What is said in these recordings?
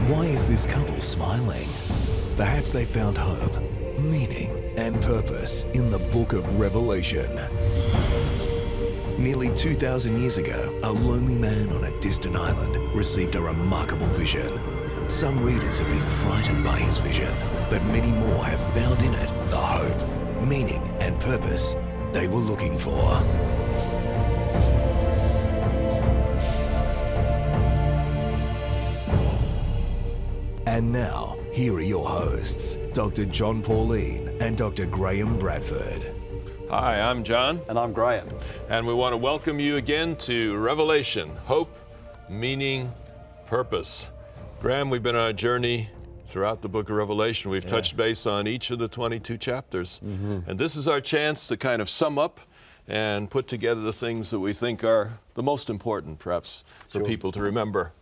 Why is this couple smiling? Perhaps they found hope, meaning, and purpose in the book of Revelation. Nearly 2,000 years ago, a lonely man on a distant island received a remarkable vision. Some readers have been frightened by his vision, but many more have found in it the hope, meaning, and purpose they were looking for. And now, here are your hosts, Dr. Jon Paulien and Dr. Graeme Bradford. Hi, I'm Jon. And I'm Graeme. And we want to welcome you again to Revelation, Hope, Meaning, Purpose. Graeme, we've been on a journey throughout the book of Revelation. We've touched base on each of the 22 chapters. And this is our chance to kind of sum up and put together the things that we think are the most important, perhaps, for people to remember.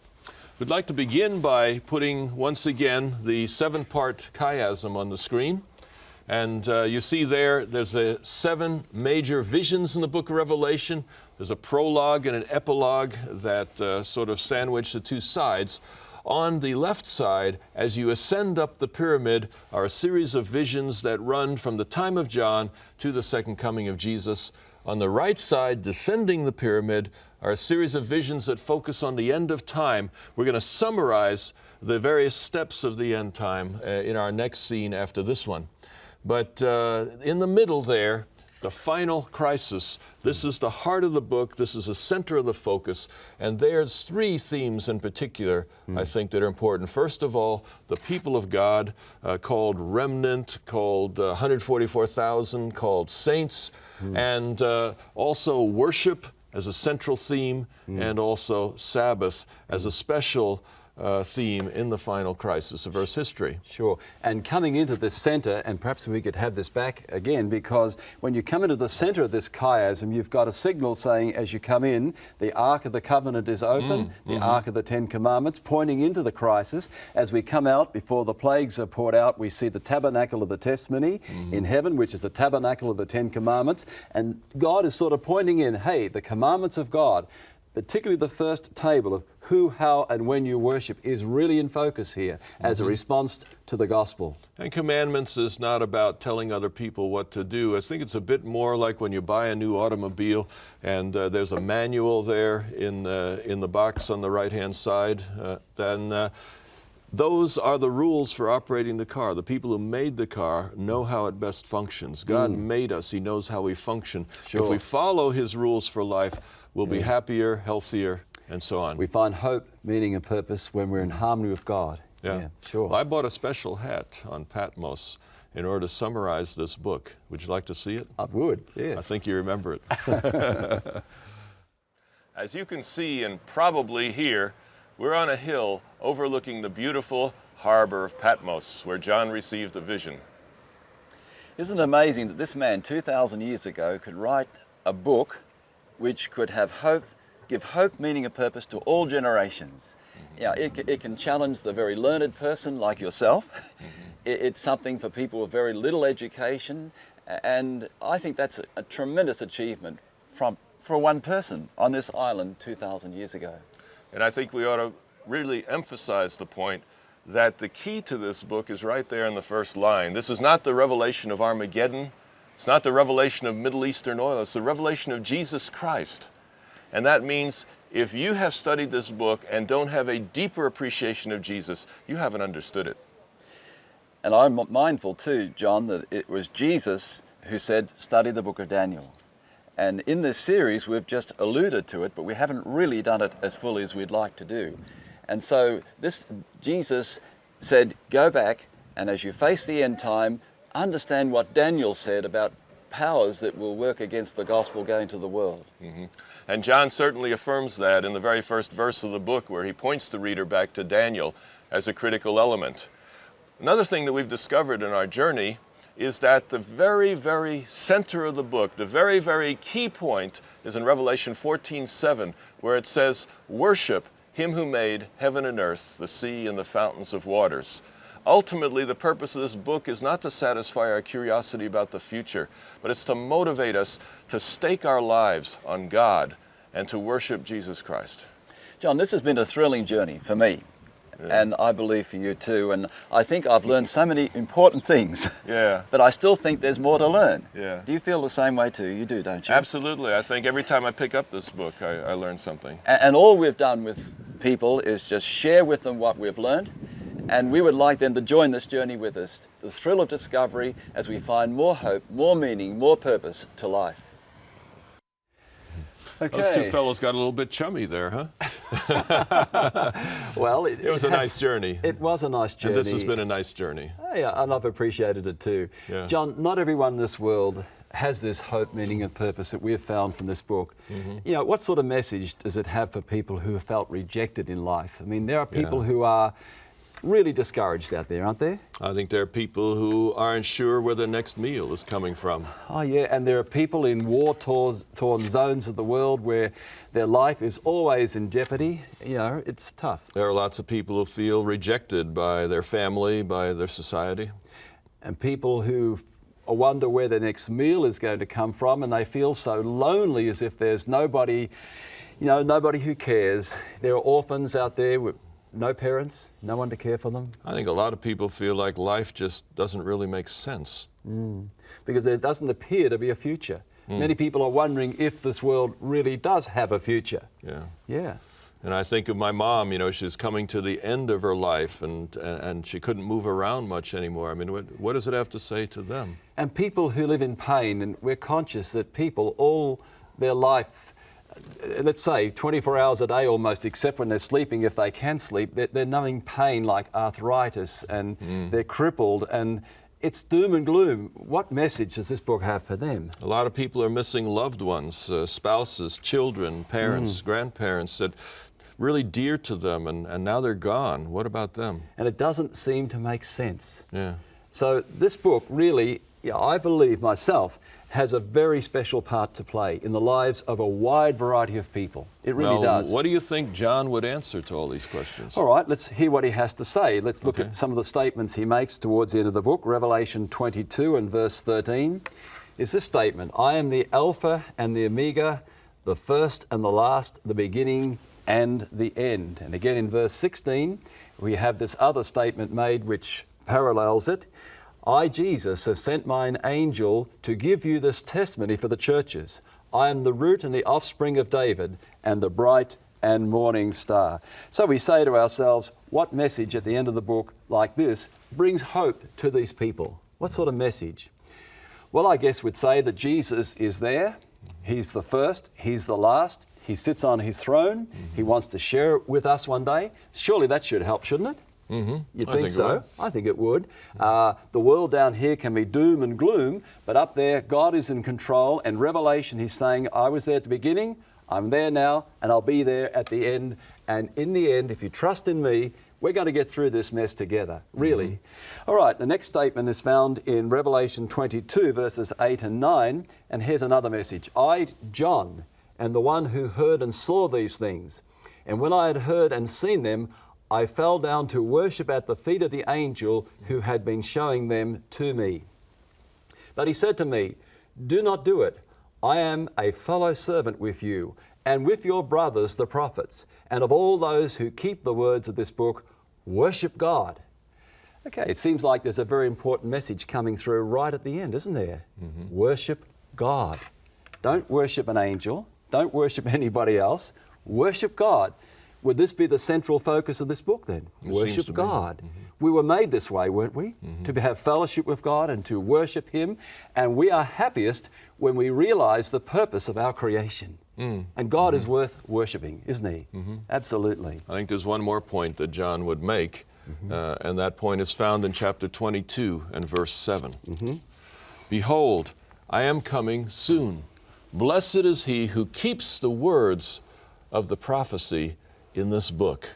We'd like to begin by putting, once again, the 7-part chiasm on the screen. And you see there's 7 major visions in the book of Revelation. There's a prologue and an epilogue that sort of sandwich the two sides. On the left side, as you ascend up the pyramid, are a series of visions that run from the time of John to the second coming of Jesus. On the right side, descending the pyramid, are a series of visions that focus on the end of time. We're going to summarize the various steps of the end time in our next scene after this one. But in the middle there, the final crisis. This is the heart of the book. This is the center of the focus. And there's 3 themes in particular, I think, that are important. First of all, the people of God, called Remnant, called 144,000, called saints, and also worship as a central theme, and also Sabbath as a special theme in the final crisis of Earth's history. Sure. And coming into the center, and perhaps we could have this back again, because when you come into the center of this chiasm, you've got a signal saying as you come in, the Ark of the Covenant is open, the Ark of the 10 Commandments, pointing into the crisis. As we come out, before the plagues are poured out, we see the tabernacle of the testimony in heaven, which is the tabernacle of the 10 Commandments. And God is sort of pointing in, hey, the commandments of God, particularly the first table of who, how, and when you worship is really in focus here as a response to the gospel. And commandments is not about telling other people what to do. I think it's a bit more like when you buy a new automobile and there's a manual there in the box on the right-hand side. Then those are the rules for operating the car. The people who made the car know how it best functions. God made us. He knows how we function. Sure. If we follow His rules for life, we'll be happier, healthier, and so on. We find hope, meaning, and purpose when we're in harmony with God. Yeah, sure. Well, I bought a special hat on Patmos in order to summarize this book. Would you like to see it? I would, yes. I think you remember it. As you can see and probably hear, we're on a hill overlooking the beautiful harbor of Patmos, where John received a vision. Isn't it amazing that this man 2,000 years ago could write a book which could have hope, give hope, meaning, and purpose to all generations? Yeah, it can challenge the very learned person like yourself. It's something for people with very little education, and I think that's a tremendous achievement for one person on this island 2,000 years ago. And I think we ought to really emphasize the point that the key to this book is right there in the first line. This is not the revelation of Armageddon. It's not the revelation of Middle Eastern oil. It's the revelation of Jesus Christ. And that means if you have studied this book and don't have a deeper appreciation of Jesus, you haven't understood it. And I'm mindful too, Jon, that it was Jesus who said, study the book of Daniel. And in this series, we've just alluded to it, but we haven't really done it as fully as we'd like to do. And so Jesus said, go back, and as you face the end time, understand what Daniel said about powers that will work against the gospel going to the world. And John certainly affirms that in the very first verse of the book, where he points the reader back to Daniel as a critical element. Another thing that we've discovered in our journey is that the very, very center of the book, the very, very key point, is in Revelation 14:7, where it says, worship Him who made heaven and earth, the sea and the fountains of waters. Ultimately, the purpose of this book is not to satisfy our curiosity about the future, but it's to motivate us to stake our lives on God and to worship Jesus Christ. Jon, this has been a thrilling journey for me. And I believe for you too. And I think I've learned so many important things. Yeah. But I still think there's more to learn. Yeah. Do you feel the same way too? You do, don't you? Absolutely. I think every time I pick up this book, I learn something. And all we've done with people is just share with them what we've learned. And we would like them to join this journey with us, the thrill of discovery as we find more hope, more meaning, more purpose to life. Okay. Those two fellows got a little bit chummy there, huh? Well, It was a nice journey. It was a nice journey. And this has been a nice journey. Yeah, and I've appreciated it too. Yeah. John, not everyone in this world has this hope, meaning and purpose that we have found from this book. You know, what sort of message does it have for people who have felt rejected in life? I mean, there are people who are really discouraged out there, aren't there? I think there are people who aren't sure where their next meal is coming from. Oh yeah, and there are people in war-torn zones of the world where their life is always in jeopardy. You know, it's tough. There are lots of people who feel rejected by their family, by their society. And people who wonder where their next meal is going to come from, and they feel so lonely, as if there's nobody, you know, nobody who cares. There are orphans out there with no parents, no one to care for them. I think a lot of people feel like life just doesn't really make sense. Because there doesn't appear to be a future. Many people are wondering if this world really does have a future. Yeah. Yeah. And I think of my mom, you know, she's coming to the end of her life and she couldn't move around much anymore. I mean, what does it have to say to them? And people who live in pain, and we're conscious that people all their life, let's say 24 hours a day almost, except when they're sleeping, if they can sleep, they're numbing pain like arthritis, and they're crippled, and it's doom and gloom. What message does this book have for them? A lot of people are missing loved ones, spouses, children, parents, grandparents that really dear to them, and now they're gone. What about them? And it doesn't seem to make sense. Yeah. So this book really, I believe myself, has a very special part to play in the lives of a wide variety of people. It really does. What do you think John would answer to all these questions? All right, let's hear what he has to say. Let's look at some of the statements he makes towards the end of the book. Revelation 22 and verse 13 is this statement: I am the Alpha and the Omega, the first and the last, the beginning and the end. And again in verse 16, we have this other statement made which parallels it. I, Jesus, have sent mine angel to give you this testimony for the churches. I am the root and the offspring of David, and the bright and morning star. So we say to ourselves, what message at the end of the book like this brings hope to these people? What sort of message? Well, I guess we'd say that Jesus is there. He's the first, He's the last. He sits on His throne. He wants to share it with us one day. Surely that should help, shouldn't it? You'd think so? I think it would. The world down here can be doom and gloom, but up there, God is in control. And Revelation, He's saying, I was there at the beginning, I'm there now, and I'll be there at the end. And in the end, if you trust in me, we're going to get through this mess together, really. All right, the next statement is found in Revelation 22, verses 8 and 9. And here's another message. I, John, am the one who heard and saw these things. And when I had heard and seen them, I fell down to worship at the feet of the angel who had been showing them to me. But he said to me, do not do it. I am a fellow servant with you and with your brothers, the prophets, and of all those who keep the words of this book, worship God. Okay, it seems like there's a very important message coming through right at the end, isn't there? Worship God. Don't worship an angel. Don't worship anybody else. Worship God. Would this be the central focus of this book then? Worship God. We were made this way, weren't we? To have fellowship with God and to worship Him. And we are happiest when we realize the purpose of our creation. And God is worth worshiping, isn't He? Absolutely. I think there's one more point that John would make, and that point is found in chapter 22 and verse 7. Behold, I am coming soon. Blessed is he who keeps the words of the prophecy in this book.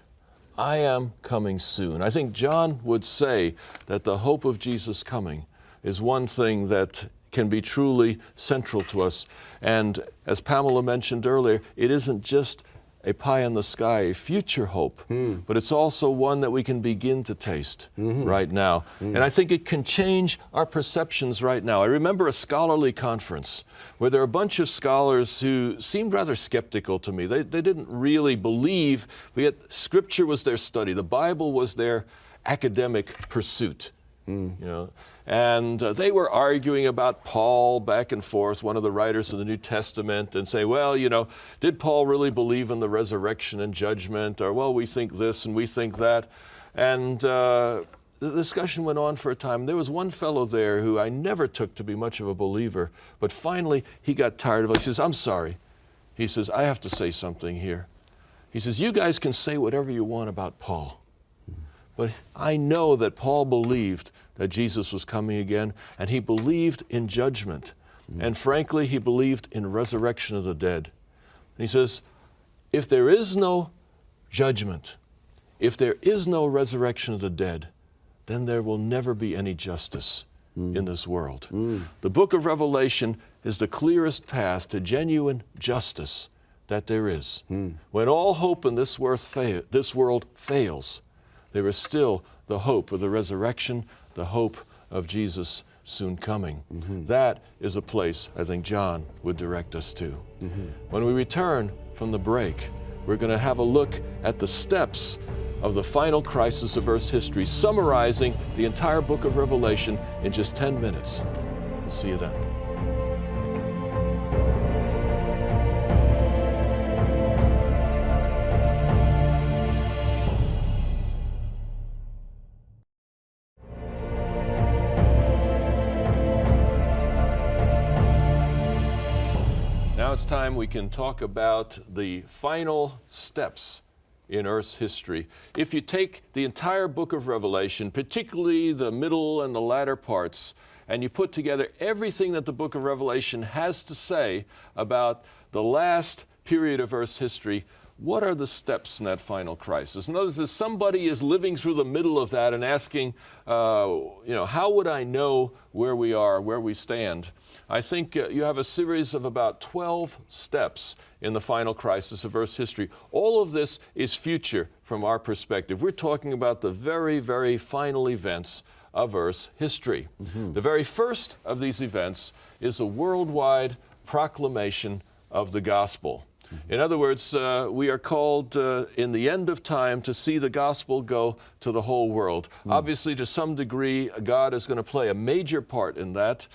I am coming soon. I think John would say that the hope of Jesus coming is one thing that can be truly central to us. And as Pamela mentioned earlier, it isn't just a pie in the sky, a future hope, but it's also one that we can begin to taste right now. And I think it can change our perceptions right now. I remember a scholarly conference where there were a bunch of scholars who seemed rather skeptical to me. They didn't really believe, but yet Scripture was their study. The Bible was their academic pursuit. You know, and they were arguing about Paul back and forth, one of the writers of the New Testament, and say, well, you know, did Paul really believe in the resurrection and judgment? Or, well, we think this and we think that. And the discussion went on for a time. There was one fellow there who I never took to be much of a believer, but finally he got tired of it. He says, I'm sorry. He says, I have to say something here. He says, you guys can say whatever you want about Paul, but I know that Paul believed that Jesus was coming again, and he believed in judgment. And frankly, he believed in resurrection of the dead. And he says, if there is no judgment, if there is no resurrection of the dead, then there will never be any justice in this world. The book of Revelation is the clearest path to genuine justice that there is. When all hope in this world fails, there is still the hope of the resurrection, the hope of Jesus soon coming. That is a place I think John would direct us to. When we return from the break, we're going to have a look at the steps of the final crisis of Earth's history, summarizing the entire book of Revelation in just 10 minutes. We'll see you then. Now it's time we can talk about the final steps in Earth's history. If you take the entire book of Revelation, particularly the middle and the latter parts, and you put together everything that the book of Revelation has to say about the last period of Earth's history, what are the steps in that final crisis? Notice that somebody is living through the middle of that and asking, how would I know where we are, where we stand? I think you have a series of about 12 steps in the final crisis of Earth's history. All of this is future from our perspective. We're talking about the very, very final events of Earth's history. The very first of these events is a worldwide proclamation of the gospel. In other words, we are called in the end of time to see the gospel go to the whole world. Obviously, to some degree, God is going to play a major part in that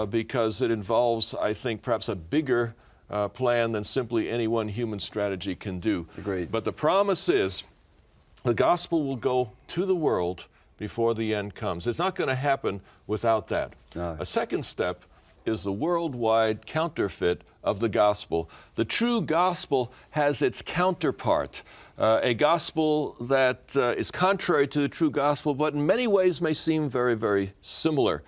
because it involves, I think, perhaps a bigger plan than simply any one human strategy can do. Agreed. But the promise is the gospel will go to the world before the end comes. It's not going to happen without that. No. A second step is the worldwide counterfeit of the gospel. The true gospel has its counterpart, a gospel that is contrary to the true gospel, but in many ways may seem very, very similar.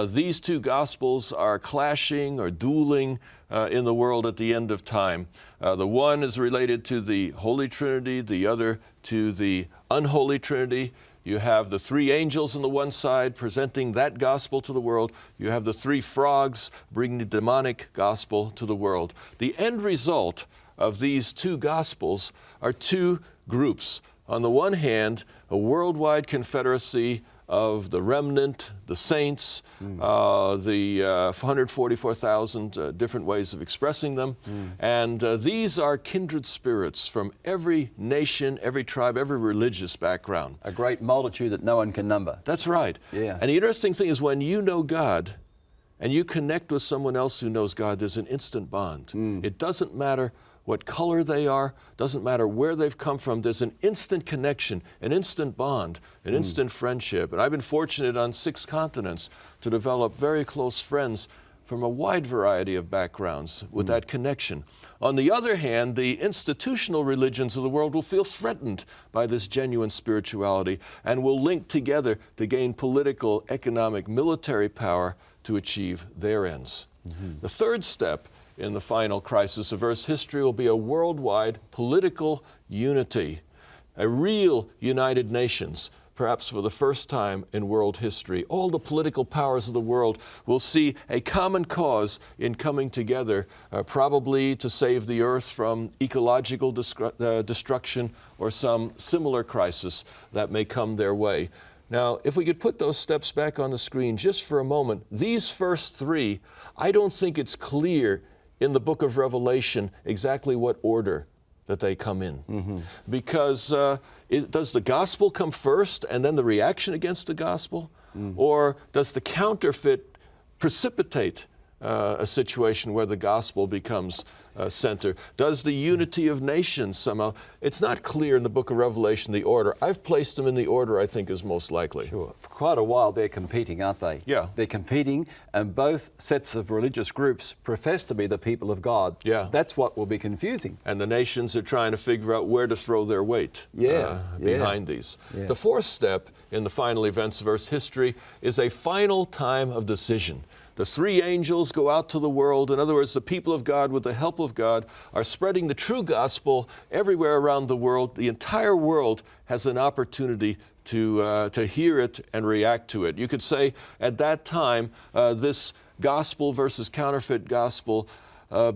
These two gospels are clashing or dueling in the world at the end of time. The one is related to the Holy Trinity, the other to the unholy Trinity. You have the three angels on the one side presenting that gospel to the world. You have the three frogs bringing the demonic gospel to the world. The end result of these two gospels are two groups. On the one hand, a worldwide confederacy of the remnant, the saints, the 144,000 different ways of expressing them. And these are kindred spirits from every nation, every tribe, every religious background. A great multitude that no one can number. That's right. Yeah. And the interesting thing is when you know God and you connect with someone else who knows God, there's an instant bond. It doesn't matter what color they are, doesn't matter where they've come from, there's an instant connection, an instant bond, an instant friendship. And I've been fortunate on 6 continents to develop very close friends from a wide variety of backgrounds with that connection. On the other hand, the institutional religions of the world will feel threatened by this genuine spirituality and will link together to gain political, economic, military power to achieve their ends. The third step in the final crisis of Earth's history will be a worldwide political unity, a real United Nations perhaps for the first time in world history, all the political powers of the world will see a common cause in coming together, probably to save the earth from ecological destruction or some similar crisis that may come their way. Now, if we could put those steps back on the screen just for a moment, these first three, I don't think it's clear in the book of Revelation exactly what order that they come in. Because does the gospel come first and then the reaction against the gospel? Or does the counterfeit precipitate a situation where the gospel becomes center? Does the unity of nations somehow? It's not clear in the book of Revelation the order. I've placed them in the order I think is most likely. Sure. For quite a while they're competing, aren't they? Yeah. They're competing, and both sets of religious groups profess to be the people of God. Yeah. That's what will be confusing. And the nations are trying to figure out where to throw their weight behind these. Yeah. The fourth step in the final events of Earth's history is a final time of decision. The three angels go out to the world. In other words, the people of God, with the help of God, are spreading the true gospel everywhere around the world. The entire world has an opportunity to hear it and react to it. You could say at that time, this gospel versus counterfeit gospel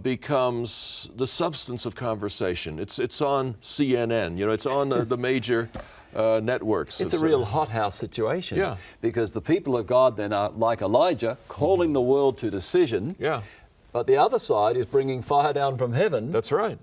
becomes the substance of conversation. It's on CNN, it's on the major networks. It's a real hothouse situation. Yeah. Because the people of God then are, like Elijah, calling the world to decision. Yeah. But the other side is bringing fire down from heaven. That's right.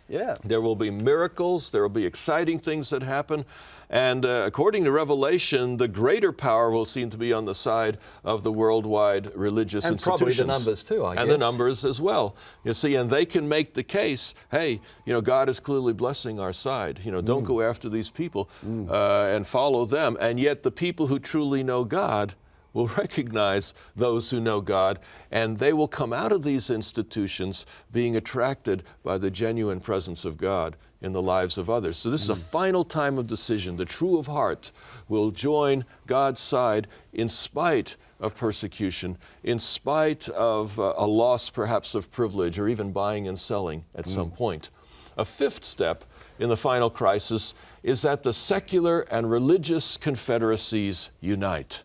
Yeah. There will be miracles, there will be exciting things that happen, and according to Revelation, the greater power will seem to be on the side of the worldwide religious And institutions. probably the numbers too, I guess. And the numbers as well. You see, and they can make the case, hey, God is clearly blessing our side. Don't go after these people and follow them. And yet the people who truly know God will recognize those who know God, and they will come out of these institutions being attracted by the genuine presence of God in the lives of others. So this is a final time of decision. The true of heart will join God's side in spite of persecution, in spite of a loss perhaps of privilege or even buying and selling at some point. A fifth step in the final crisis is that the secular and religious confederacies unite.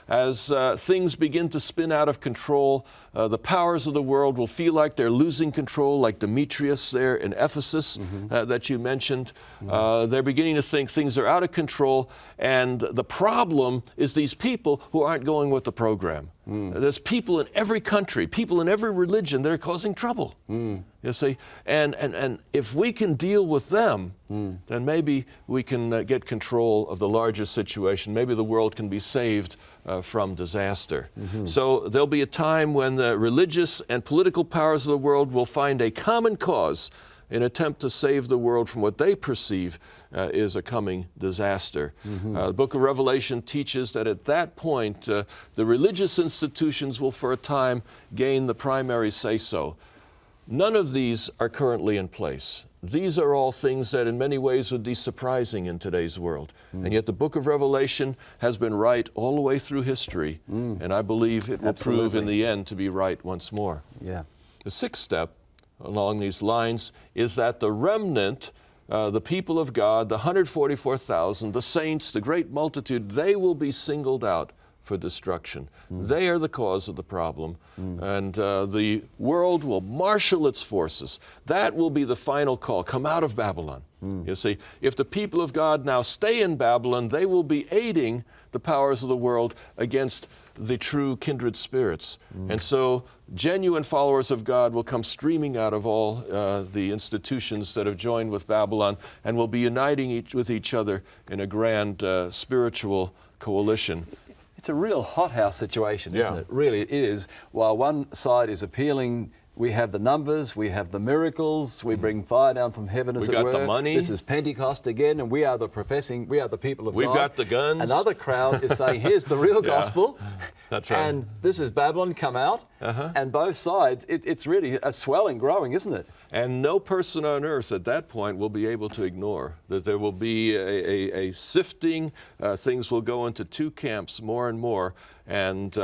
As things begin to spin out of control, the powers of the world will feel like they're losing control, like Demetrius there in Ephesus that you mentioned. They're beginning to think things are out of control, and the problem is these people who aren't going with the program. There's people in every country, people in every religion that are causing trouble. You see, and if we can deal with them, then maybe we can get control of the larger situation. Maybe the world can be saved from disaster. So there'll be a time when the religious and political powers of the world will find a common cause in an attempt to save the world from what they perceive is a coming disaster. The book of Revelation teaches that at that point, the religious institutions will for a time gain the primary say-so. None of these are currently in place. These are all things that in many ways would be surprising in today's world. And yet the book of Revelation has been right all the way through history, and I believe it will prove in the end to be right once more. Yeah. The sixth step along these lines is that the remnant, the people of God, the 144,000, the saints, the great multitude, they will be singled out for destruction. They are the cause of the problem, and the world will marshal its forces. That will be the final call. Come out of Babylon. You see, if the people of God now stay in Babylon, they will be aiding the powers of the world against the true kindred spirits. And so genuine followers of God will come streaming out of all the institutions that have joined with Babylon and will be uniting with each other in a grand spiritual coalition. It's a real hothouse situation, isn't Yeah. it? Really, it is. While one side is appealing, we have the numbers, we have the miracles, we bring fire down from heaven, as We it got were. the money. This is Pentecost again, and we are the people of We've God. got the guns. Another crowd is saying, here's the real gospel. That's right. And this is Babylon, come out. And both sides, it's really a swelling, growing, isn't it? And no person on earth at that point will be able to ignore that there will be a sifting. Things will go into two camps more and more. And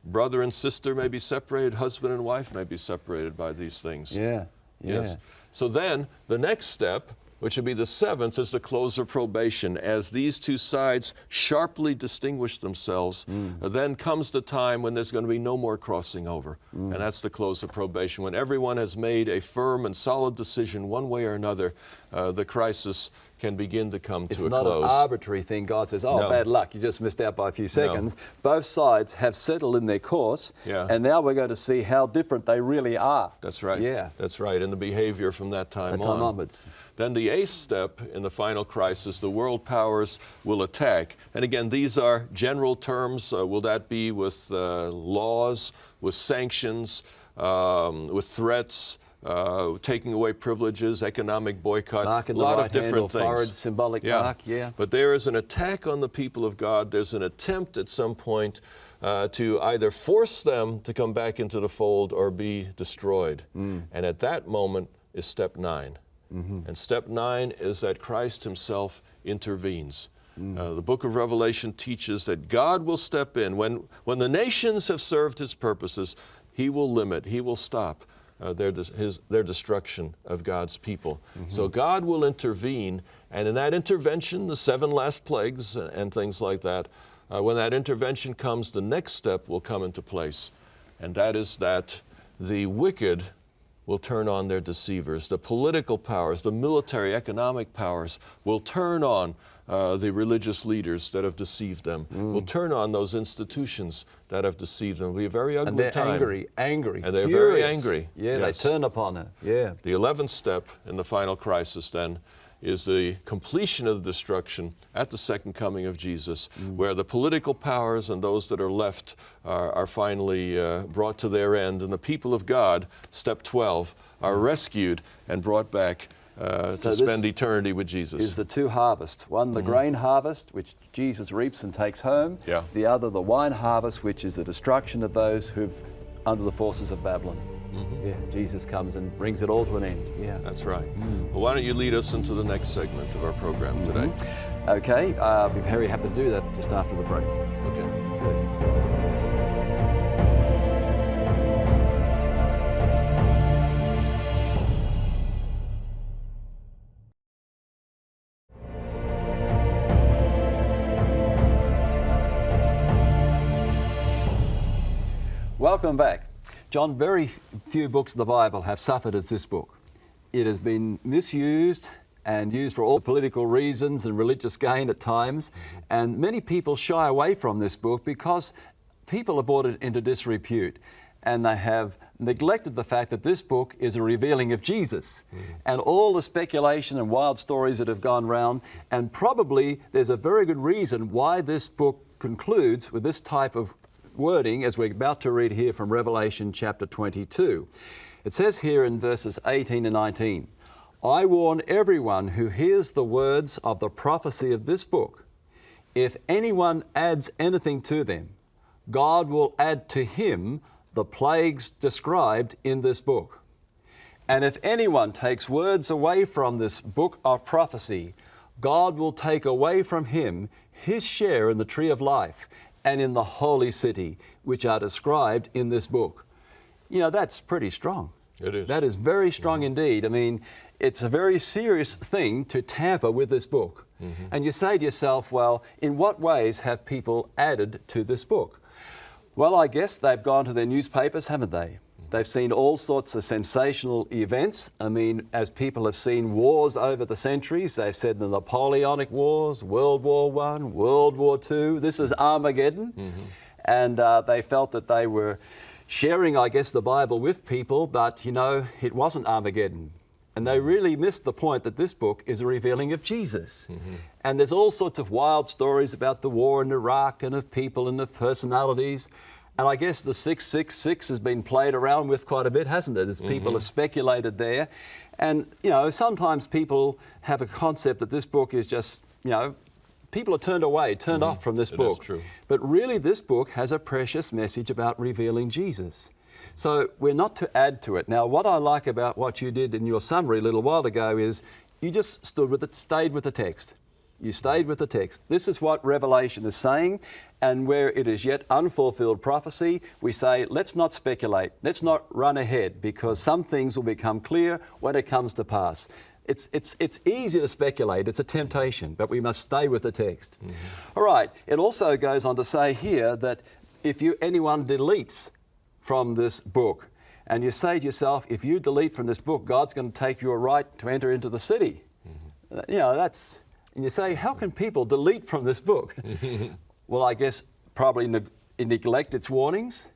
brother and sister may be separated. Husband and wife may be separated by these things. Yeah. Yes. So then the next step which would be the seventh, is the close of probation. As these two sides sharply distinguish themselves, then comes the time when there's going to be no more crossing over. And that's the close of probation. When everyone has made a firm and solid decision one way or another, the crisis can begin to come to a close. It's not an arbitrary thing. God says, oh, No. bad luck, you just missed out by a few seconds. Both sides have settled in their course, and now we're going to see how different they really are. That's right. Yeah. That's right. And the behavior from that time on. onwards. Then the eighth step in the final crisis, the world powers will attack. And again, these are general terms. Will that be with laws, with sanctions, with threats, taking away privileges, economic boycott, Mark in a the lot right of different hand or things. forehead, symbolic mark, But there is an attack on the people of God. There's an attempt at some point to either force them to come back into the fold or be destroyed. And at that moment is step 9. And step 9 is that Christ himself intervenes. The book of Revelation teaches that God will step in. When the nations have served his purposes, he will limit, he will stop their destruction of God's people. So God will intervene, and in that intervention, the 7 last plagues and things like that, when that intervention comes, the next step will come into place, and that is that the wicked will turn on their deceivers. The political powers, the military, economic powers will turn on the religious leaders that have deceived them, will turn on those institutions that have deceived them. It'll be a very ugly And they're time. angry, And they're furious. very angry. Yeah, Yes. they turn upon her. Yeah. The 11th step in the final crisis then is the completion of the destruction at the second coming of Jesus, where the political powers and those that are left are finally brought to their end, and the people of God, step 12, are rescued and brought back to spend eternity with Jesus. Is the 2 harvests. One, the grain harvest, which Jesus reaps and takes home. Yeah. The other, the wine harvest, which is the destruction of those who've under the forces of Babylon. Yeah, Jesus comes and brings it all to an end. Yeah. That's right. Well, why don't you lead us into the next segment of our program today? Okay, we're very happy to do that just after the break. Okay. Welcome back. John, very few books of the Bible have suffered as this book. It has been misused and used for all political reasons and religious gain at times, and many people shy away from this book because people have brought it into disrepute, and they have neglected the fact that this book is a revealing of Jesus and all the speculation and wild stories that have gone round, and probably there's a very good reason why this book concludes with this type of wording as we're about to read here from Revelation chapter 22. It says here in verses 18 and 19, I warn everyone who hears the words of the prophecy of this book. If anyone adds anything to them, God will add to him the plagues described in this book. And if anyone takes words away from this book of prophecy, God will take away from him his share in the tree of life and in the holy city, which are described in this book. You know, that's pretty strong. It is. That is very strong indeed. I mean, it's a very serious thing to tamper with this book. And you say to yourself, well, in what ways have people added to this book? Well, I guess they've gone to their newspapers, haven't they? They've seen all sorts of sensational events. I mean, as people have seen wars over the centuries, they've said the Napoleonic Wars, World War I, World War II, this is Armageddon. And they felt that they were sharing, I guess, the Bible with people, but, you know, it wasn't Armageddon. And they really missed the point that this book is a revealing of Jesus. And there's all sorts of wild stories about the war in Iraq and of people and of personalities. And I guess the 666 has been played around with quite a bit, hasn't it? As people have speculated there. And, you know, sometimes people have a concept that this book is just, you know, people are turned away, turned off from this book. Is true. But really this book has a precious message about revealing Jesus. So we're not to add to it. Now, what I like about what you did in your summary a little while ago is you just stayed with the text. You stayed with the text. This is what Revelation is saying, and where it is yet unfulfilled prophecy, we say, let's not speculate, let's not run ahead, because some things will become clear when it comes to pass. It's easy to speculate. It's a temptation, but we must stay with the text. All right. It also goes on to say here that if anyone deletes from this book, and you say to yourself, if you delete from this book, God's going to take your right to enter into the city. You know, and you say, how can people delete from this book? Well, I guess probably neglect its warnings.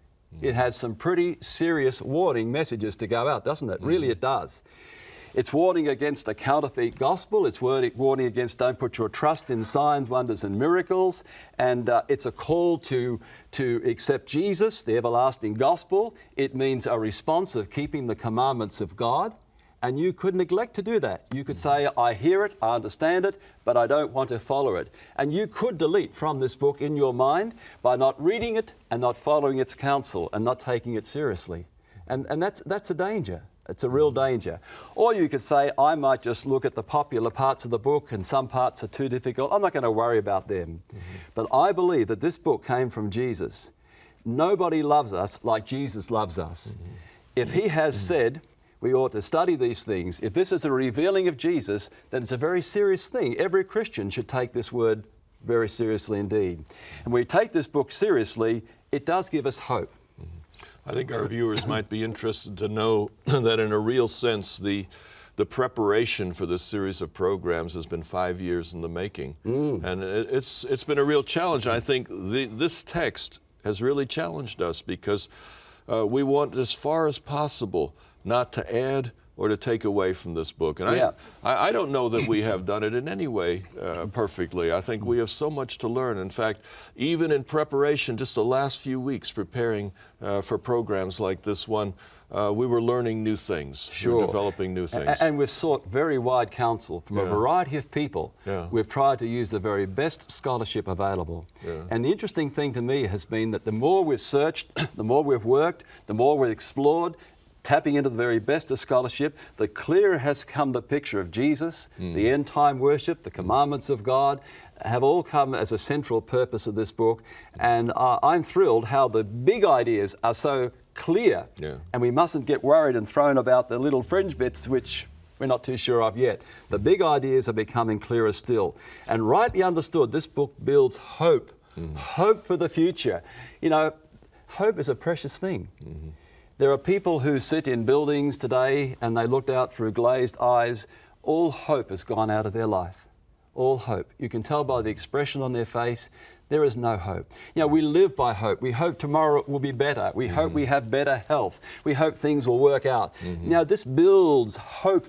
It has some pretty serious warning messages to go out, doesn't it? Really, it does. It's warning against a counterfeit gospel. It's warning against don't put your trust in signs, wonders, and miracles. And it's a call to accept Jesus, the everlasting gospel. It means a response of keeping the commandments of God. And you could neglect to do that. You could say, I hear it, I understand it, but I don't want to follow it. And you could delete from this book in your mind by not reading it and not following its counsel and not taking it seriously. And that's a danger. It's a real danger. Or you could say, I might just look at the popular parts of the book and some parts are too difficult. I'm not going to worry about them. But I believe that this book came from Jesus. Nobody loves us like Jesus loves us. If he has said we ought to study these things, if this is a revealing of Jesus, then it's a very serious thing. Every Christian should take this word very seriously indeed. And when we take this book seriously, it does give us hope. I think our viewers might be interested to know that in a real sense, the preparation for this series of programs has been 5 years in the making. And it's been a real challenge. I think this text has really challenged us because we want, as far as possible, not to add or to take away from this book. And I don't know that we have done it in any way perfectly. I think we have so much to learn. In fact, even in preparation, just the last few weeks preparing for programs like this one, we were learning new things. Sure. We're developing new things. And we've sought very wide counsel from a variety of people. We've tried to use the very best scholarship available. And the interesting thing to me has been that the more we've searched, the more we've worked, the more we've explored, tapping into the very best of scholarship, the clearer has come the picture of Jesus, the end-time worship, the commandments of God, have all come as a central purpose of this book. And I'm thrilled how the big ideas are so clear, and we mustn't get worried and thrown about the little fringe bits which we're not too sure of yet. The big ideas are becoming clearer still. And rightly understood, this book builds hope, hope for the future. You know, hope is a precious thing. There are people who sit in buildings today and they looked out through glazed eyes. All hope has gone out of their life. All hope. You can tell by the expression on their face, there is no hope. You know, we live by hope. We hope tomorrow will be better. We hope we have better health. We hope things will work out. Now, this builds hope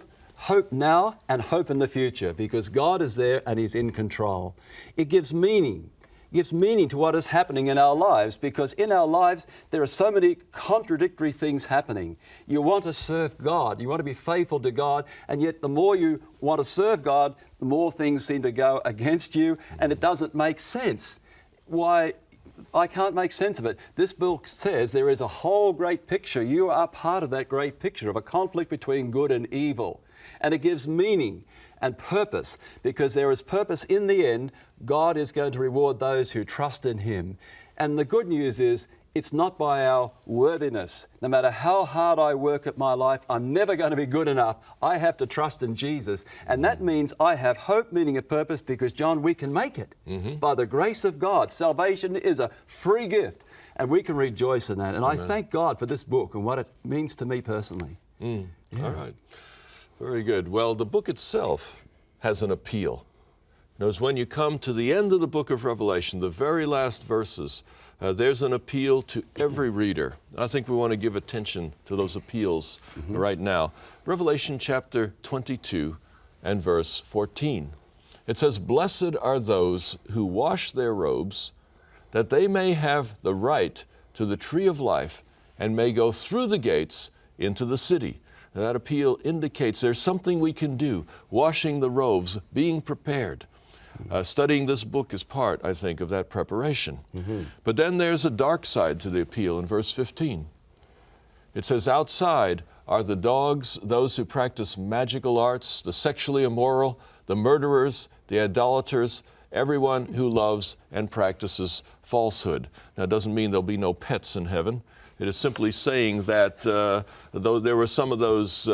now and hope in the future because God is there and He's in control. It gives meaning. Gives meaning to what is happening in our lives because in our lives there are so many contradictory things happening. You want to serve God, you want to be faithful to God, and yet the more you want to serve God, the more things seem to go against you, and it doesn't make sense. Why? I can't make sense of it. This book says there is a whole great picture. You are part of that great picture of a conflict between good and evil. And it gives meaning and purpose because there is purpose in the end. God is going to reward those who trust in Him. And the good news is it's not by our worthiness. No matter how hard I work at my life, I'm never going to be good enough. I have to trust in Jesus. And that means I have hope, meaning, and purpose because, John, we can make it. By the grace of God. Salvation is a free gift and we can rejoice in that. And I thank God for this book and what it means to me personally. All right. Very good. Well, the book itself has an appeal. Notice when you come to the end of the book of Revelation, the very last verses, there's an appeal to every reader. I think we want to give attention to those appeals right now. Revelation chapter 22 and verse 14. It says, "Blessed are those who wash their robes, that they may have the right to the tree of life and may go through the gates into the city." And that appeal indicates there's something we can do, washing the robes, being prepared. Studying this book is part, I think, of that preparation. But then there's a dark side to the appeal in verse 15. It says, "Outside are the dogs, those who practice magical arts, the sexually immoral, the murderers, the idolaters, everyone who loves and practices falsehood." Now, it doesn't mean there'll be no pets in heaven. It is simply saying that though there were some of those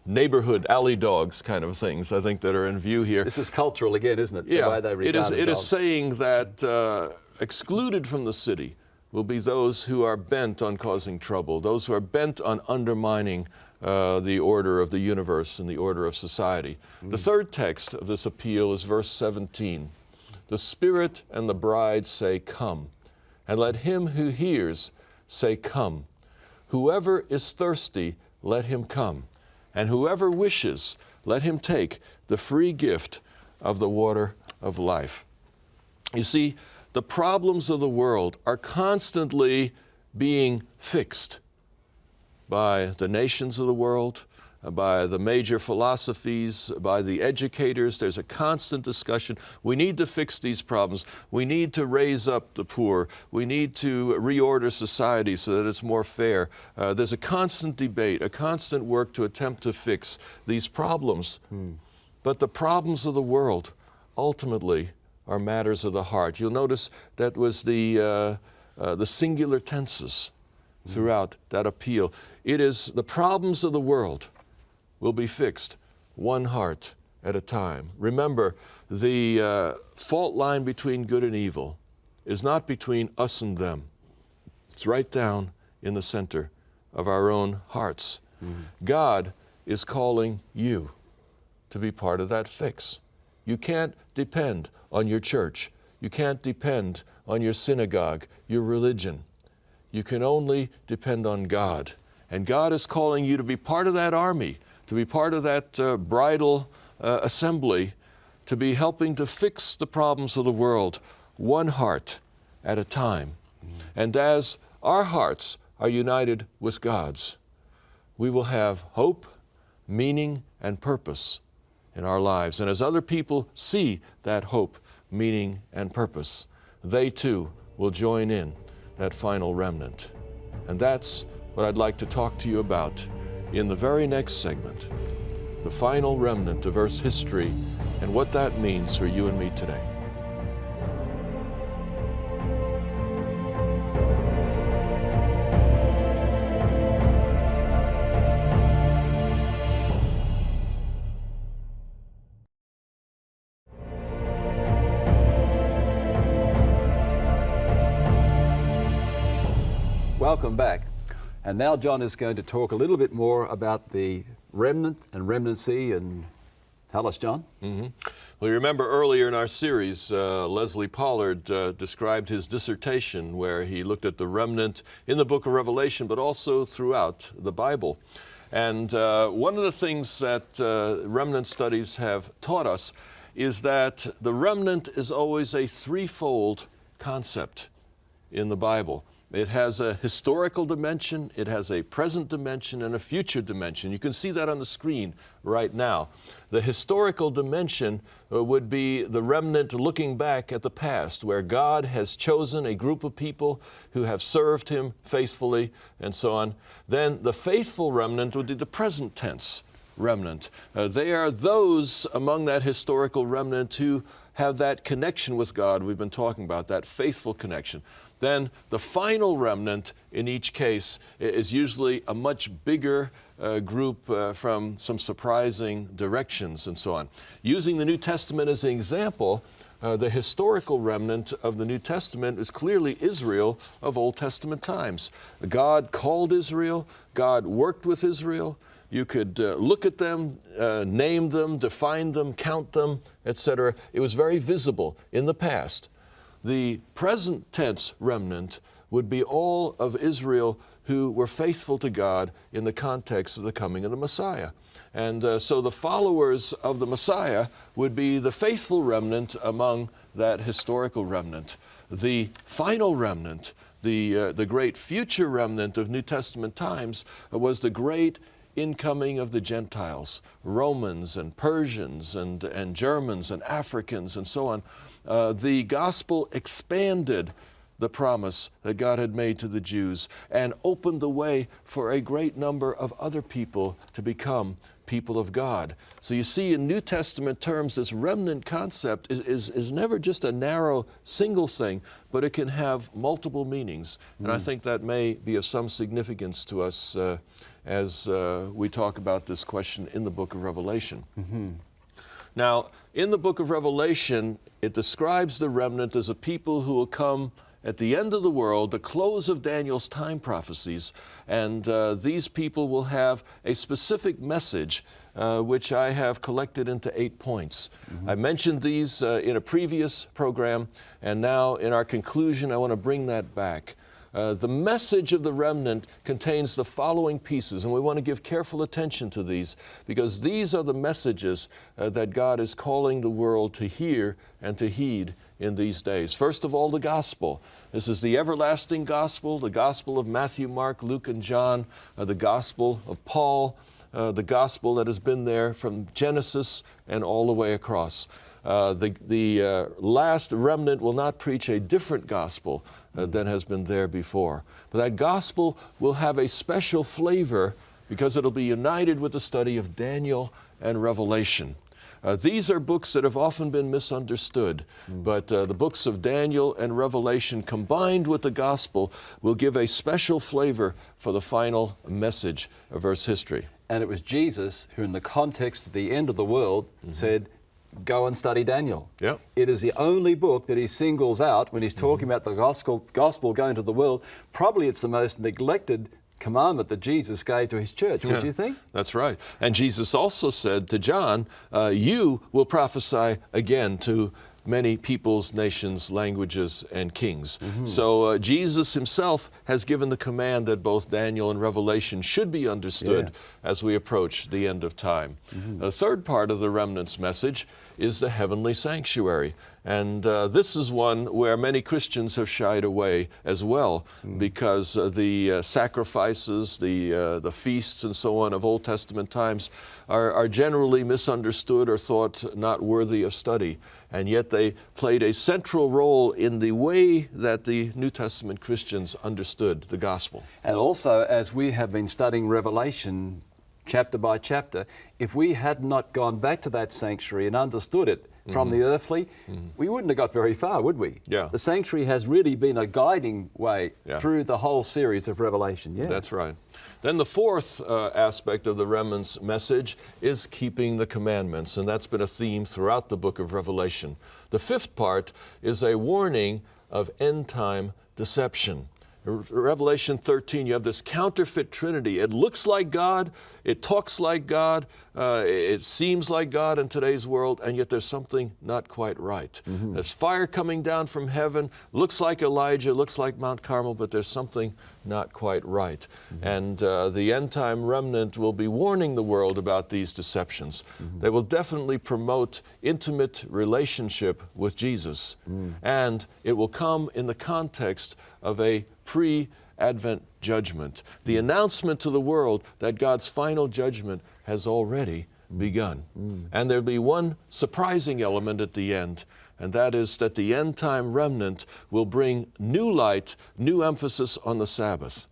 neighborhood alley dogs kind of things, I think, that are in view here. This is cultural again, isn't it? Yeah, The way they regard it is dogs. saying that excluded from the city will be those who are bent on causing trouble, those who are bent on undermining the order of the universe and the order of society. The third text of this appeal is verse 17. The Spirit and the bride say, "Come," and let him who hears say, "Come." Whoever is thirsty, let him come, and whoever wishes, let him take the free gift of the water of life. You see, the problems of the world are constantly being fixed by the nations of the world, by the major philosophies, by the educators. There's a constant discussion. We need to fix these problems. We need to raise up the poor. We need to reorder society so that it's more fair. There's a constant debate, a constant work to attempt to fix these problems. But the problems of the world ultimately are matters of the heart. You'll notice that was the singular tenses throughout that appeal. It is the problems of the world will be fixed one heart at a time. Remember, the fault line between good and evil is not between us and them. It's right down in the center of our own hearts. God is calling you to be part of that fix. You can't depend on your church. You can't depend on your synagogue, your religion. You can only depend on God. And God is calling you to be part of that army, to be part of that bridal assembly, to be helping to fix the problems of the world one heart at a time. And as our hearts are united with God's, we will have hope, meaning, and purpose in our lives. And as other people see that hope, meaning, and purpose, they too will join in that final remnant. And that's what I'd like to talk to you about in the very next segment, the final remnant of Earth's history and what that means for you and me today. Welcome back. And now John is going to talk a little bit more about the remnant and remnancy. And tell us, John. Well, you remember earlier in our series, Leslie Pollard described his dissertation where he looked at the remnant in the book of Revelation, but also throughout the Bible. And one of the things that remnant studies have taught us is that the remnant is always a threefold concept in the Bible. It has a historical dimension, it has a present dimension, and a future dimension. You can see that on the screen right now. The historical dimension would be the remnant looking back at the past, where God has chosen a group of people who have served Him faithfully, and so on. Then the faithful remnant would be the present tense remnant. They are those among that historical remnant who have that connection with God we've been talking about, that faithful connection. Then the final remnant in each case is usually a much bigger group from some surprising directions and so on. Using the New Testament as an example, the historical remnant of the New Testament is clearly Israel of Old Testament times. God called Israel, God worked with Israel. You could look at them, name them, define them, count them, etc. It was very visible in the past. The present tense remnant would be all of Israel who were faithful to God in the context of the coming of the Messiah. And so the followers of the Messiah would be the faithful remnant among that historical remnant. The final remnant, the great future remnant of New Testament times, was the great incoming of the Gentiles, Romans and Persians and Germans and Africans and so on. The gospel expanded the promise that God had made to the Jews and opened the way for a great number of other people to become people of God. So you see, in New Testament terms, this remnant concept is never just a narrow single thing, but it can have multiple meanings. And I think that may be of some significance to us as we talk about this question in the book of Revelation. Now, in the book of Revelation, it describes the remnant as a people who will come at the end of the world, the close of Daniel's time prophecies, and these people will have a specific message which I have collected into 8 points. I mentioned these in a previous program, and now in our conclusion I want to bring that back. The message of the remnant contains the following pieces, and we want to give careful attention to these, because these are the messages that God is calling the world to hear and to heed in these days. First of all, the gospel. This is the everlasting gospel, the gospel of Matthew, Mark, Luke, and John, the gospel of Paul, the gospel that has been there from Genesis and all the way across. The last remnant will not preach a different gospel than has been there before. But that gospel will have a special flavor because it'll be united with the study of Daniel and Revelation. These are books that have often been misunderstood, but the books of Daniel and Revelation combined with the gospel will give a special flavor for the final message of Earth's history. And it was Jesus who, in the context of the end of the world, said, go and study Daniel. Yep. It is the only book that he singles out when he's talking about the gospel going to the world. Probably it's the most neglected commandment that Jesus gave to his church, would you think? That's right. And Jesus also said to John, you will prophesy again to many peoples, nations, languages, and kings. So Jesus himself has given the command that both Daniel and Revelation should be understood as we approach the end of time. The third part of the remnant's message is the heavenly sanctuary. And this is one where many Christians have shied away as well, because the sacrifices, the feasts and so on of Old Testament times are generally misunderstood or thought not worthy of study. And yet they played a central role in the way that the New Testament Christians understood the gospel. And also, as we have been studying Revelation chapter by chapter, if we had not gone back to that sanctuary and understood it from the earthly, we wouldn't have got very far, would we? Yeah. The sanctuary has really been a guiding way through the whole series of Revelation. That's right. Then the fourth aspect of the remnant's message is keeping the commandments, and that's been a theme throughout the book of Revelation. The fifth part is a warning of end-time deception. Revelation 13, you have this counterfeit Trinity. It looks like God, it talks like God, it seems like God in today's world, and yet there's something not quite right. There's fire coming down from heaven, looks like Elijah, looks like Mount Carmel, but there's something not quite right. And the end-time remnant will be warning the world about these deceptions. They will definitely promote intimate relationship with Jesus, and it will come in the context of a pre-Advent judgment, the announcement to the world that God's final judgment has already begun. And there'll be one surprising element at the end, and that is that the end-time remnant will bring new light, new emphasis on the Sabbath.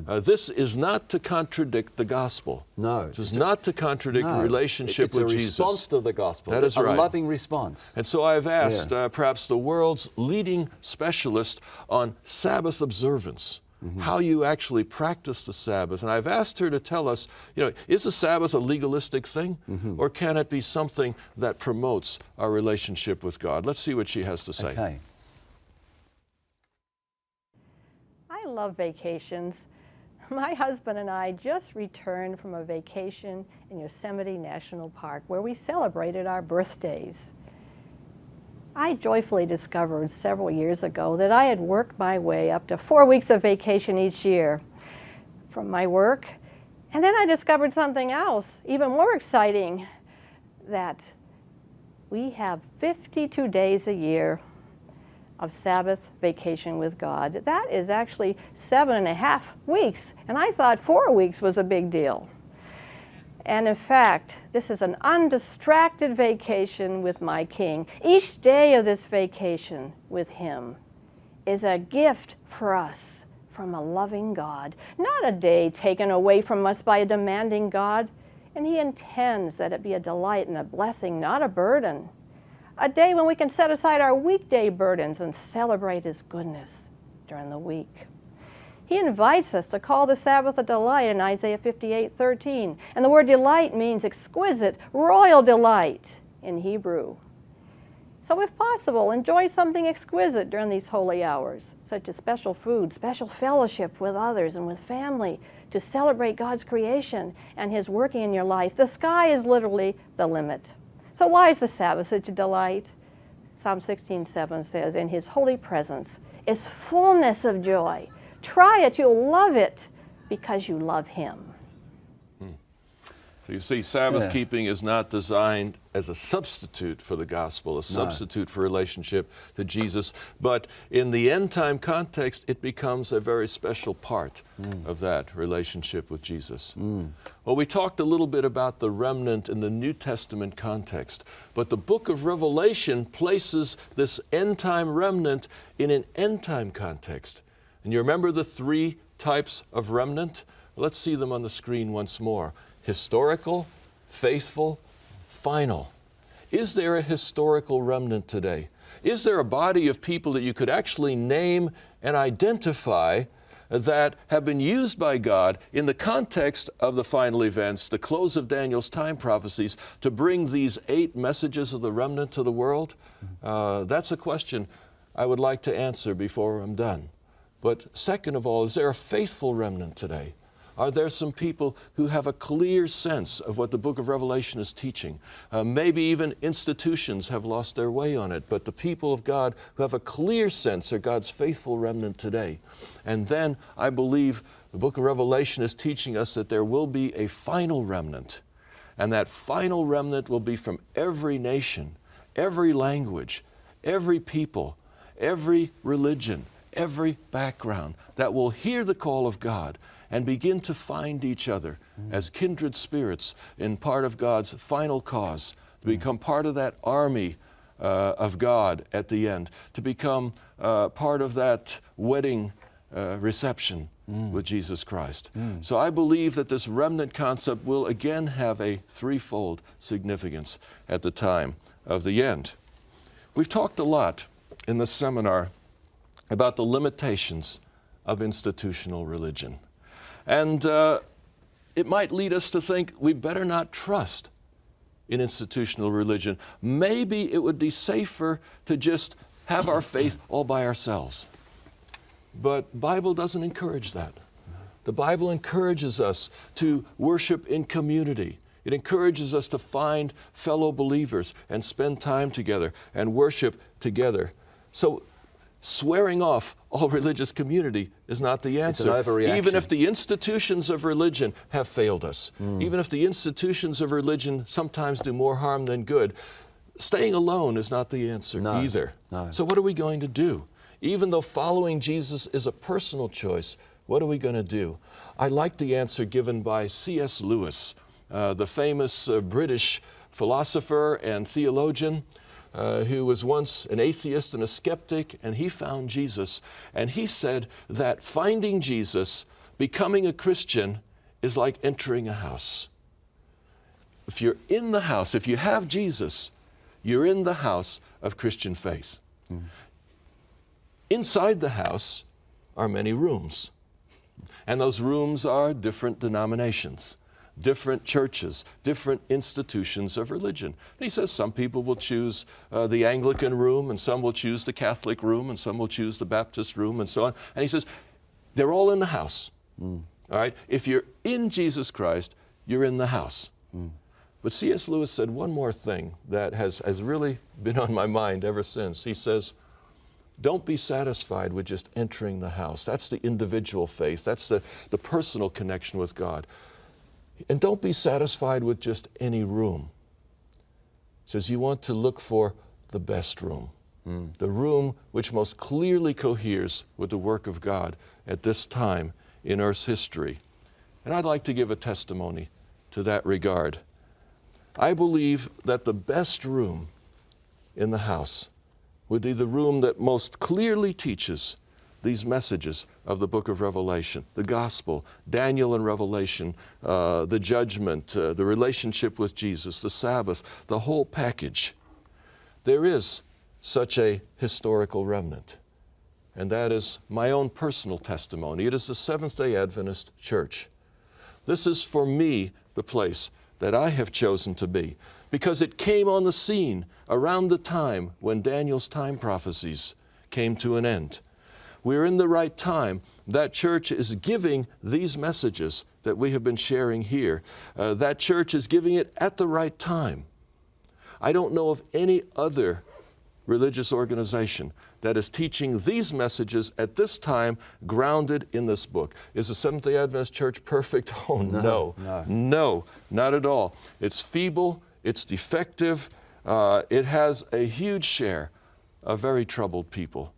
This is not to contradict the gospel. No. This is not to contradict relationship with Jesus. It's a response to the gospel. That is right. A loving response. And so I've asked perhaps the world's leading specialist on Sabbath observance, how you actually practice the Sabbath. And I've asked her to tell us, is the Sabbath a legalistic thing, or can it be something that promotes our relationship with God? Let's see what she has to say. Okay. I love vacations. My husband and I just returned from a vacation in Yosemite National Park where we celebrated our birthdays. I joyfully discovered several years ago that I had worked my way up to 4 weeks of vacation each year from my work. And then I discovered something else, even more exciting, that we have 52 days a year of Sabbath vacation with God. That is actually 7.5 weeks, and I thought 4 weeks was a big deal. And in fact, this is an undistracted vacation with my King. Each day of this vacation with Him is a gift for us from a loving God. Not a day taken away from us by a demanding God. And He intends that it be a delight and a blessing, not a burden. A day when we can set aside our weekday burdens and celebrate His goodness during the week. He invites us to call the Sabbath a delight in Isaiah 58:13. And the word delight means exquisite, royal delight in Hebrew. So if possible, enjoy something exquisite during these holy hours, such as special food, special fellowship with others and with family to celebrate God's creation and His working in your life. The sky is literally the limit. So why is the Sabbath such a delight? Psalm 16:7 says, in His holy presence is fullness of joy. Try it, you'll love it because you love Him. So you see, Sabbath keeping is not designed as a substitute for the gospel, a substitute for relationship to Jesus, but in the end time context, it becomes a very special part of that relationship with Jesus. Well, we talked a little bit about the remnant in the New Testament context, but the book of Revelation places this end time remnant in an end time context. And you remember the three types of remnant? Let's see them on the screen once more. Historical, faithful, final. Is there a historical remnant today? Is there a body of people that you could actually name and identify that have been used by God in the context of the final events, the close of Daniel's time prophecies, to bring these 8 messages of the remnant to the world? That's a question I would like to answer before I'm done. But second of all, is there a faithful remnant today? Are there some people who have a clear sense of what the book of Revelation is teaching? Maybe even institutions have lost their way on it, but the people of God who have a clear sense are God's faithful remnant today. And then I believe the book of Revelation is teaching us that there will be a final remnant, and that final remnant will be from every nation, every language, every people, every religion, every background, that will hear the call of God and begin to find each other as kindred spirits in part of God's final cause, to become part of that army of God at the end, to become part of that wedding reception with Jesus Christ. So I believe that this remnant concept will again have a threefold significance at the time of the end. We've talked a lot in this seminar about the limitations of institutional religion. And it might lead us to think we better not trust in institutional religion. Maybe it would be safer to just have our faith all by ourselves. But the Bible doesn't encourage that. The Bible encourages us to worship in community. It encourages us to find fellow believers and spend time together and worship together. So swearing off all religious community is not the answer. It's an overreaction. Even if the institutions of religion have failed us, even if the institutions of religion sometimes do more harm than good, staying alone is not the answer either. No. So what are we going to do? Even though following Jesus is a personal choice, what are we going to do? I like the answer given by C.S. Lewis, the famous British philosopher and theologian, who was once an atheist and a skeptic, and he found Jesus. And he said that finding Jesus, becoming a Christian, is like entering a house. If you're in the house, if you have Jesus, you're in the house of Christian faith. Inside the house are many rooms. And those rooms are different denominations, different churches, different institutions of religion. And he says some people will choose the Anglican room, and some will choose the Catholic room, and some will choose the Baptist room, and so on. And he says they're all in the house. All right? If you're in Jesus Christ, you're in the house. But C.S. Lewis said one more thing that has really been on my mind ever since. He says, don't be satisfied with just entering the house. That's the individual faith. That's the personal connection with God. And don't be satisfied with just any room. He says you want to look for the best room, the room which most clearly coheres with the work of God at this time in Earth's history. And I'd like to give a testimony to that regard. I believe that the best room in the house would be the room that most clearly teaches these messages of the book of Revelation, the gospel, Daniel and Revelation, the judgment, the relationship with Jesus, the Sabbath, the whole package, there is such a historical remnant. And that is my own personal testimony. It is the Seventh-day Adventist Church. This is for me the place that I have chosen to be, because it came on the scene around the time when Daniel's time prophecies came to an end. We're in the right time. That church is giving these messages that we have been sharing here. That church is giving it at the right time. I don't know of any other religious organization that is teaching these messages at this time, grounded in this book. Is the Seventh-day Adventist Church perfect? Oh, no, not at all. It's feeble, it's defective, it has a huge share of very troubled people.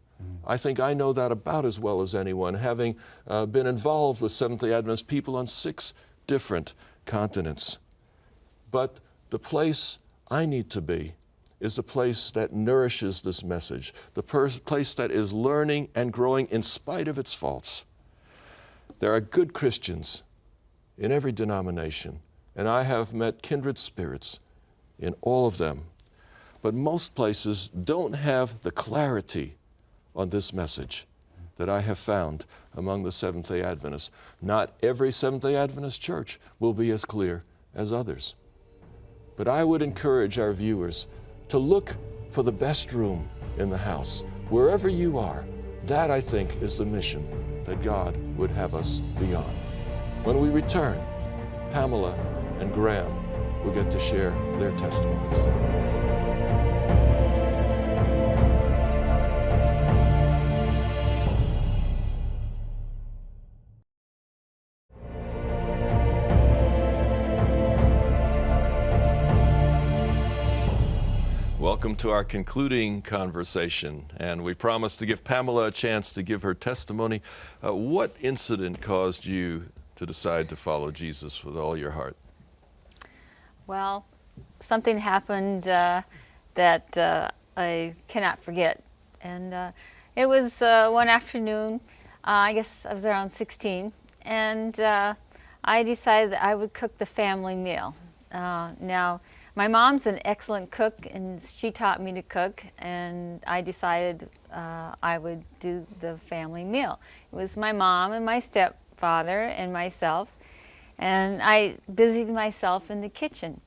I think I know that about as well as anyone, having been involved with Seventh-day Adventist people on 6 different continents. But the place I need to be is the place that nourishes this message, the place that is learning and growing in spite of its faults. There are good Christians in every denomination, and I have met kindred spirits in all of them. But most places don't have the clarity on this message that I have found among the Seventh-day Adventists. Not every Seventh-day Adventist church will be as clear as others. But I would encourage our viewers to look for the best room in the house. Wherever you are, that I think is the mission that God would have us be on. When we return, Pamela and Graeme will get to share their testimonies. Welcome to our concluding conversation, and we promised to give Pamela a chance to give her testimony. What incident caused you to decide to follow Jesus with all your heart? Well, something happened that I cannot forget, and it was one afternoon. I guess I was around 16, and I decided that I would cook the family meal. Now, my mom's an excellent cook, and she taught me to cook, and I decided I would do the family meal. It was my mom and my stepfather and myself, and I busied myself in the kitchen.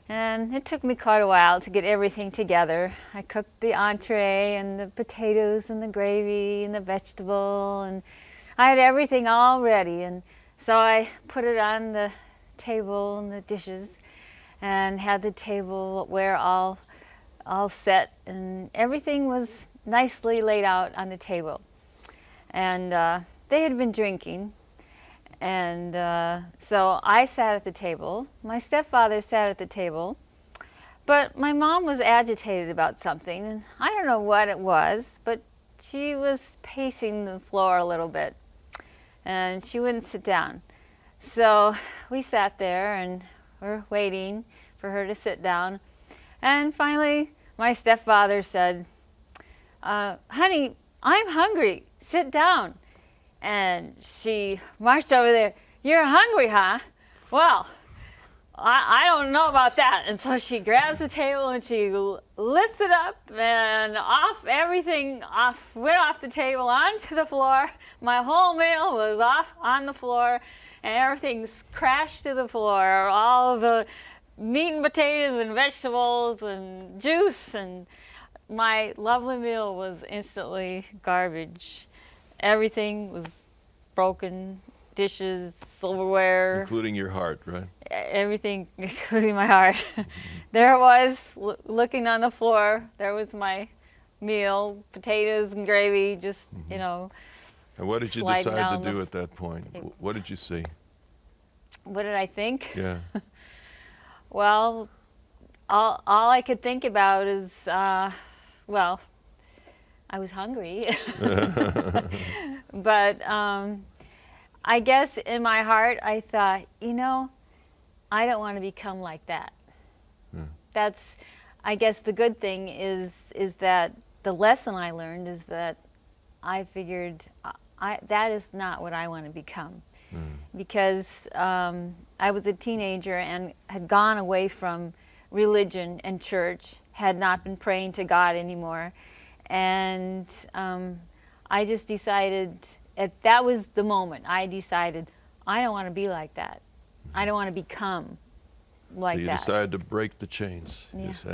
And it took me quite a while to get everything together. I cooked the entree and the potatoes and the gravy and the vegetable, and I had everything all ready. And so I put it on the table and the dishes, and had the tableware all set, and everything was nicely laid out on the table. And they had been drinking, and so I sat at the table. My stepfather sat at the table, but my mom was agitated about something, and I don't know what it was, but she was pacing the floor a little bit, and she wouldn't sit down. So we sat there and we're waiting for her to sit down. And finally, my stepfather said, honey, I'm hungry, sit down. And she marched over there, you're hungry, huh? Well, I don't know about that. And so she grabs the table and she lifts it up, and everything went off the table onto the floor. My whole meal was off on the floor, and everything crashed to the floor. All the meat and potatoes and vegetables and juice, and my lovely meal was instantly garbage. Everything was broken, dishes, silverware. Including your heart, right? Everything, including my heart. There it was, looking on the floor. There was my meal, potatoes and gravy, just, you know. And what did you decide to do at that point? What did you see? What did I think? Yeah. Well, all I could think about is, well, I was hungry. But I guess in my heart I thought, you know, I don't want to become like that. That's, I guess the good thing is that the lesson I learned is that I figured that is not what I want to become. Because I was a teenager and had gone away from religion and church, had not been praying to God anymore. And I just decided, that was the moment I decided, I don't want to be like that. I don't want to become like that. So you decided to break the chains. Yeah. Yes,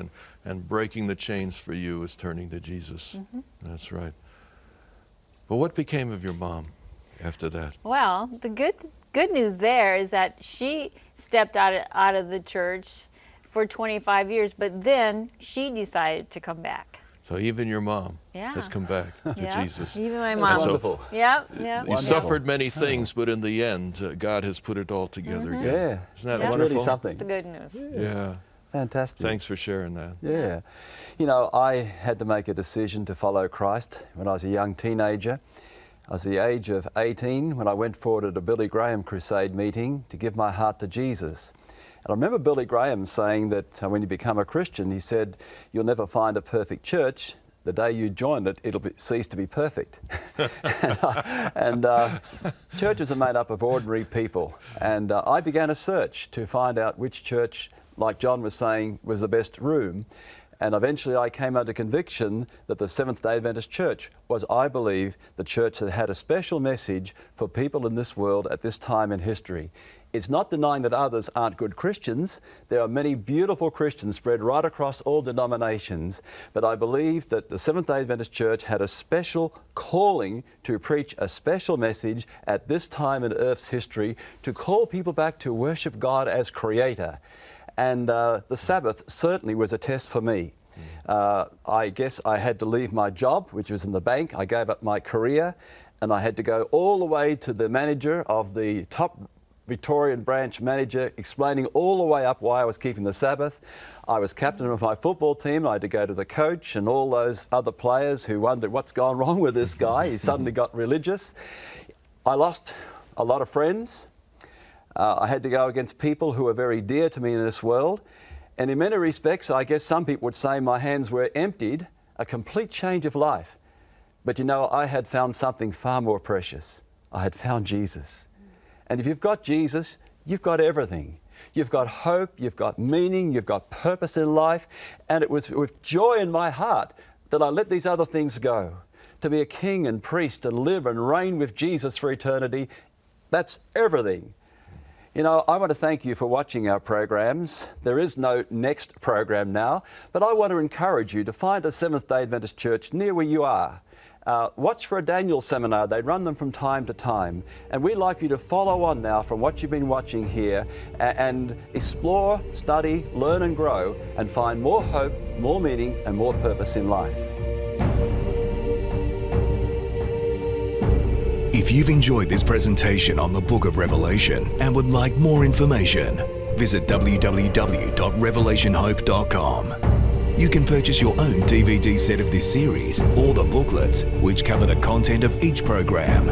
and breaking the chains for you is turning to Jesus. That's right. But what became of your mom after that? Well, the good news there is that she stepped out of the church for 25 years, but then she decided to come back. So even your mom Yeah. has come back to Yeah. Jesus. Even my And mom. so Wonderful. Yep. you suffered many things, but in the end, God has put it all together again. Yeah. Isn't that Yeah. It's wonderful? really That's something. the good news. Yeah. Fantastic. Thanks for sharing that. Yeah. You know, I had to make a decision to follow Christ when I was a young teenager. I was the age of 18 when I went forward at a Billy Graham crusade meeting to give my heart to Jesus. And I remember Billy Graham saying that when you become a Christian, he said, you'll never find a perfect church. The day you join it, it'll cease to be perfect. and churches are made up of ordinary people. And I began a search to find out which church, like John was saying, was the best room. And eventually I came under conviction that the Seventh-day Adventist Church was, I believe, the church that had a special message for people in this world at this time in history. It's not denying that others aren't good Christians. There are many beautiful Christians spread right across all denominations. But I believe that the Seventh-day Adventist Church had a special calling to preach a special message at this time in Earth's history to call people back to worship God as Creator. And the Sabbath certainly was a test for me. I guess I had to leave my job, which was in the bank. I gave up my career, and I had to go all the way to the manager of the top Victorian branch manager, explaining all the way up why I was keeping the Sabbath. I was captain of my football team. I had to go to the coach and all those other players who wondered what's gone wrong with this guy. He suddenly got religious. I lost a lot of friends. I had to go against people who were very dear to me in this world. And in many respects, I guess some people would say my hands were emptied, a complete change of life. But you know, I had found something far more precious. I had found Jesus. And if you've got Jesus, you've got everything. You've got hope, you've got meaning, you've got purpose in life. And it was with joy in my heart that I let these other things go. To be a king and priest and live and reign with Jesus for eternity, that's everything. You know, I want to thank you for watching our programs. There is no next program now, but I want to encourage you to find a Seventh-day Adventist church near where you are. Watch for a Daniel seminar. They run them from time to time. And we'd like you to follow on now from what you've been watching here and explore, study, learn and grow and find more hope, more meaning and more purpose in life. If you've enjoyed this presentation on the Book of Revelation and would like more information, visit www.revelationhope.com. You can purchase your own DVD set of this series or the booklets, which cover the content of each program.